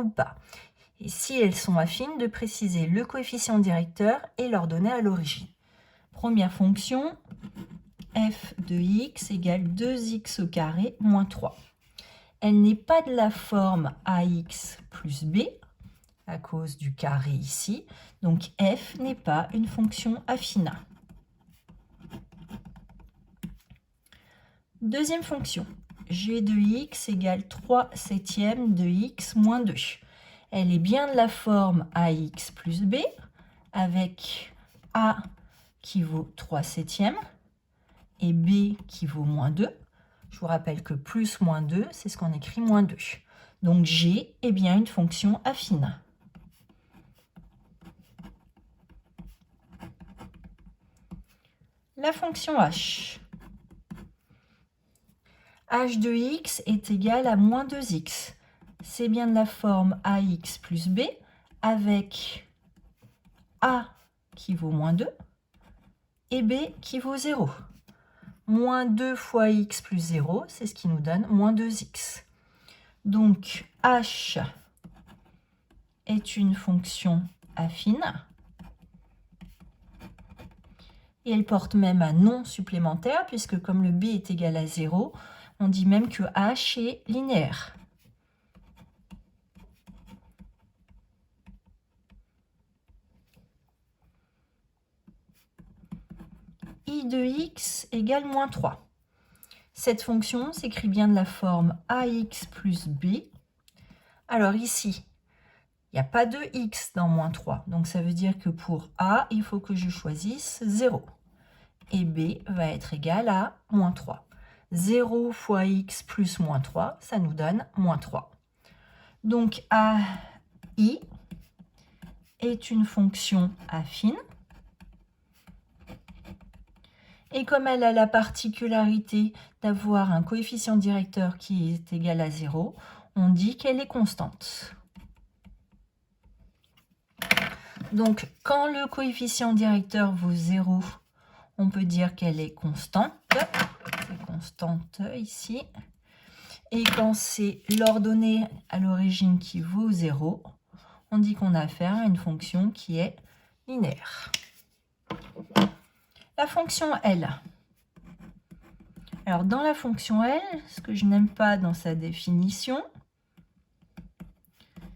ou pas. Et si elles sont affines, de préciser le coefficient directeur et l'ordonnée à l'origine. Première fonction, f de x égale 2x au carré moins 3. Elle n'est pas de la forme ax plus b, à cause du carré ici. Donc f n'est pas une fonction affine. Deuxième fonction, g de x égale 3 septièmes de x moins 2. Elle est bien de la forme ax plus b, avec a qui vaut 3 septièmes et b qui vaut moins 2. Je vous rappelle que plus moins 2, c'est ce qu'on écrit moins 2. Donc g est bien une fonction affine. La fonction h. h de x est égal à moins 2x. C'est bien de la forme ax plus b avec a qui vaut moins 2 et b qui vaut 0. Moins 2 fois x plus 0, c'est ce qui nous donne moins 2x. Donc h est une fonction affine. Et elle porte même un nom supplémentaire, puisque comme le b est égal à 0, on dit même que h est linéaire. I de x égale moins 3. Cette fonction s'écrit bien de la forme ax plus b. Alors ici, il n'y a pas de x dans moins 3. Donc ça veut dire que pour a, il faut que je choisisse 0. Et b va être égal à moins 3. 0 fois x plus moins 3, ça nous donne moins 3. Donc AI est une fonction affine. Et comme elle a la particularité d'avoir un coefficient directeur qui est égal à 0, on dit qu'elle est constante. Donc, quand le coefficient directeur vaut 0, on peut dire qu'elle est constante. C'est constante ici. Et quand c'est l'ordonnée à l'origine qui vaut 0, on dit qu'on a affaire à une fonction qui est linéaire. La fonction L. Alors, dans la fonction L, ce que je n'aime pas dans sa définition,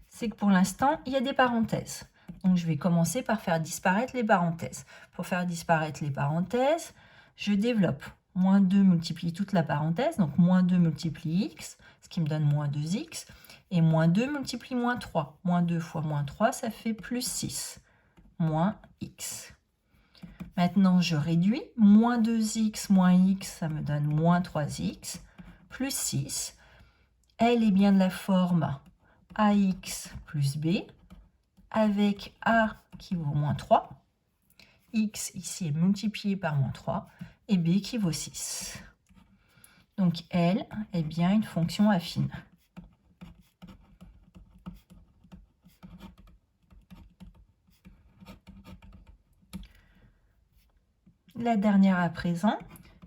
c'est que pour l'instant, il y a des parenthèses. Donc, je vais commencer par faire disparaître les parenthèses. Pour faire disparaître les parenthèses, je développe. Moins 2 multiplie toute la parenthèse, donc moins 2 multiplie x, ce qui me donne moins 2x. Et moins 2 multiplie moins 3. Moins 2 fois moins 3, ça fait plus 6. Moins x. Maintenant, je réduis. Moins 2x moins x, ça me donne moins 3x, plus 6. Elle est bien de la forme ax plus b, avec a qui vaut moins 3. X ici est multiplié par moins 3, et b qui vaut 6. Donc, L est bien une fonction affine. La dernière à présent,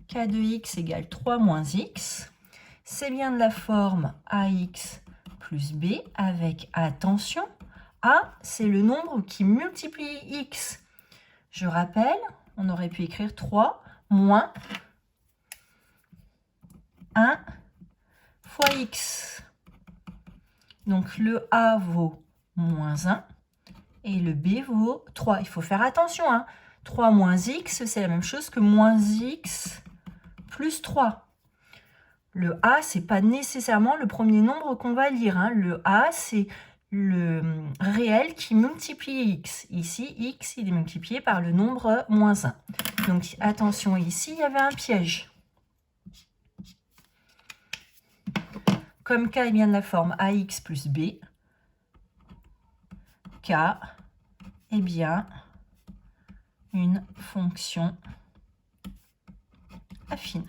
k de x égale 3 moins x. C'est bien de la forme ax plus b avec, attention, a, c'est le nombre qui multiplie x. Je rappelle, on aurait pu écrire 3 moins 1 fois x. Donc, le a vaut moins 1 et le b vaut 3. Il faut faire attention, hein. 3 moins x, c'est la même chose que moins x plus 3. Le a, ce n'est pas nécessairement le premier nombre qu'on va lire, hein. Le a, c'est le réel qui multiplie x. Ici, x, il est multiplié par le nombre moins 1. Donc, attention, ici, il y avait un piège. Comme k est bien de la forme ax plus b, k est bien une fonction affine.